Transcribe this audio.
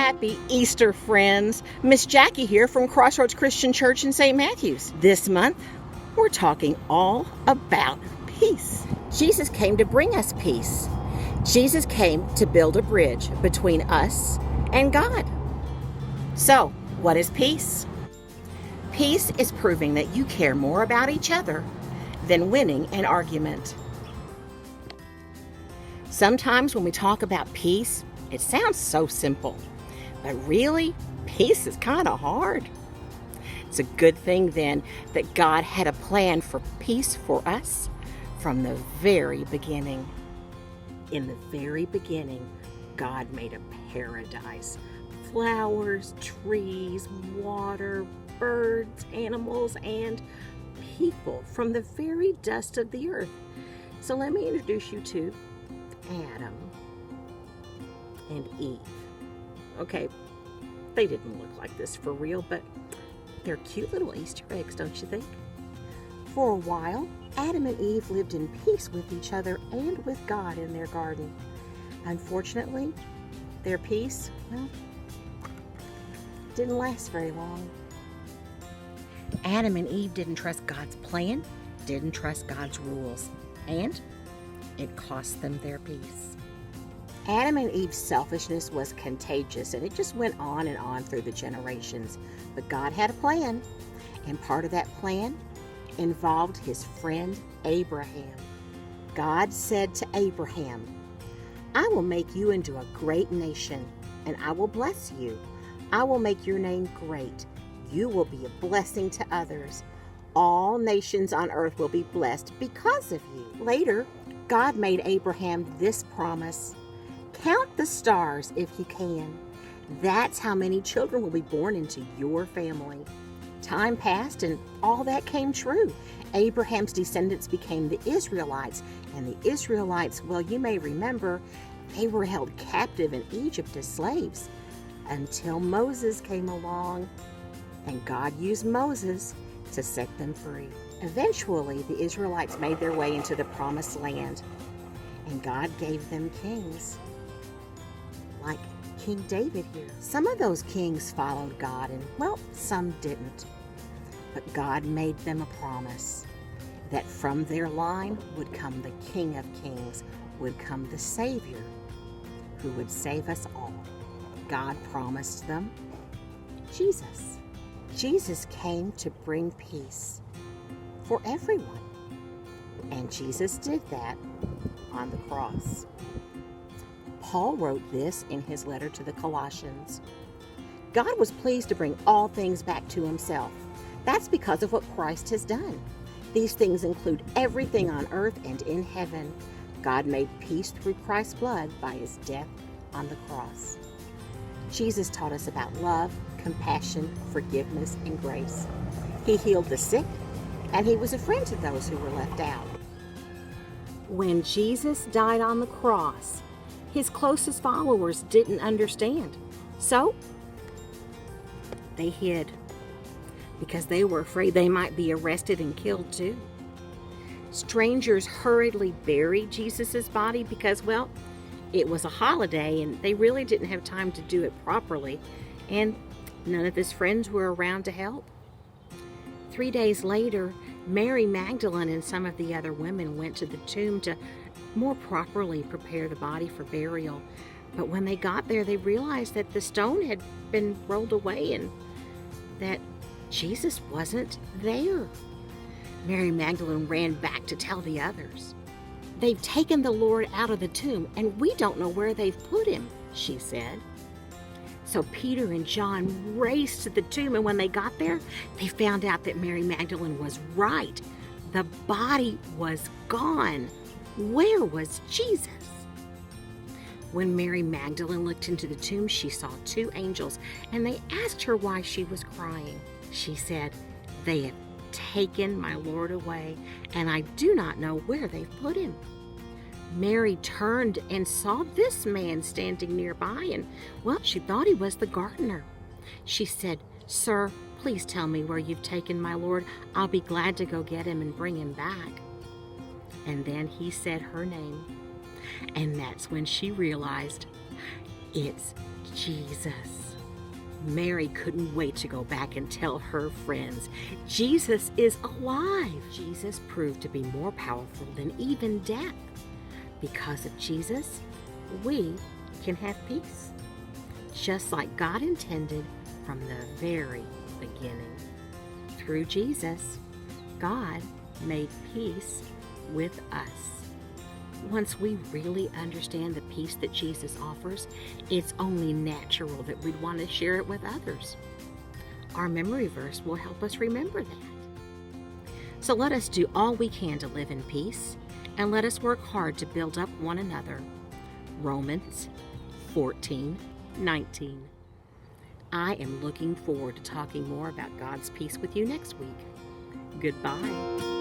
Happy Easter, friends. Miss Jackie here from Crossroads Christian Church in St. Matthews. This month, we're talking all about peace. Jesus came to bring us peace. Jesus came to build a bridge between us and God. So, what is peace? Peace is proving that you care more about each other than winning an argument. Sometimes when we talk about peace, it sounds so simple, but really, peace is kind of hard. It's a good thing then that God had a plan for peace for us from the very beginning. In the very beginning, God made a paradise. Flowers, trees, water, birds, animals, and people from the very dust of the earth. So let me introduce you to Adam and Eve. Okay, they didn't look like this for real, but they're cute little Easter eggs, don't you think? For a while, Adam and Eve lived in peace with each other and with God in their garden. Unfortunately, their peace, didn't last very long. Adam and Eve didn't trust God's plan, didn't trust God's rules, and it cost them their peace. Adam and Eve's selfishness was contagious, and it just went on and on through the generations. But God had a plan, and part of that plan involved his friend Abraham. God said to Abraham, "I will make you into a great nation, and I will bless you. I will make your name great. You will be a blessing to others. All nations on earth will be blessed because of you." Later, God made Abraham this promise: "Count the stars if you can. That's how many children will be born into your family." Time passed and all that came true. Abraham's descendants became the Israelites. And the Israelites, well, you may remember, they were held captive in Egypt as slaves until Moses came along. And God used Moses to set them free. Eventually, the Israelites made their way into the promised land. And God gave them kings, like King David here. Some of those kings followed God, and well, some didn't. But God made them a promise that from their line would come the King of Kings, would come the Savior, who would save us all. God promised them Jesus. Jesus came to bring peace for everyone. And Jesus did that on the cross. Paul wrote this in his letter to the Colossians. God was pleased to bring all things back to himself. That's because of what Christ has done. These things include everything on earth and in heaven. God made peace through Christ's blood by his death on the cross. Jesus taught us about love, compassion, forgiveness, and grace. He healed the sick, and he was a friend to those who were left out. When Jesus died on the cross, his closest followers didn't understand. So they hid because they were afraid they might be arrested and killed too. Strangers hurriedly buried Jesus' body because, well, it was a holiday and they really didn't have time to do it properly, and none of his friends were around to help. 3 days later, Mary Magdalene and some of the other women went to the tomb to more properly prepare the body for burial. But when they got there, they realized that the stone had been rolled away and that Jesus wasn't there. Mary Magdalene ran back to tell the others. "They've taken the Lord out of the tomb, and we don't know where they've put him," she said. So Peter and John raced to the tomb, and when they got there, they found out that Mary Magdalene was right. The body was gone. Where was Jesus? When Mary Magdalene looked into the tomb, she saw 2 angels, and they asked her why she was crying. She said, "They have taken my Lord away, and I do not know where they've put him." Mary turned and saw this man standing nearby, and, well, she thought he was the gardener. She said, "Sir, please tell me where you've taken my Lord. I'll be glad to go get him and bring him back." And then he said her name. And that's when she realized It's Jesus. Mary couldn't wait to go back and tell her friends, Jesus is alive. Jesus proved to be more powerful than even death. Because of Jesus, we can have peace, just like God intended from the very beginning. Through Jesus, God made peace with us. Once we really understand the peace that Jesus offers, it's only natural that we'd want to share it with others. Our memory verse will help us remember that. So let us do all we can to live in peace, and let us work hard to build up one another. Romans 14:19. I am looking forward to talking more about God's peace with you next week. Goodbye.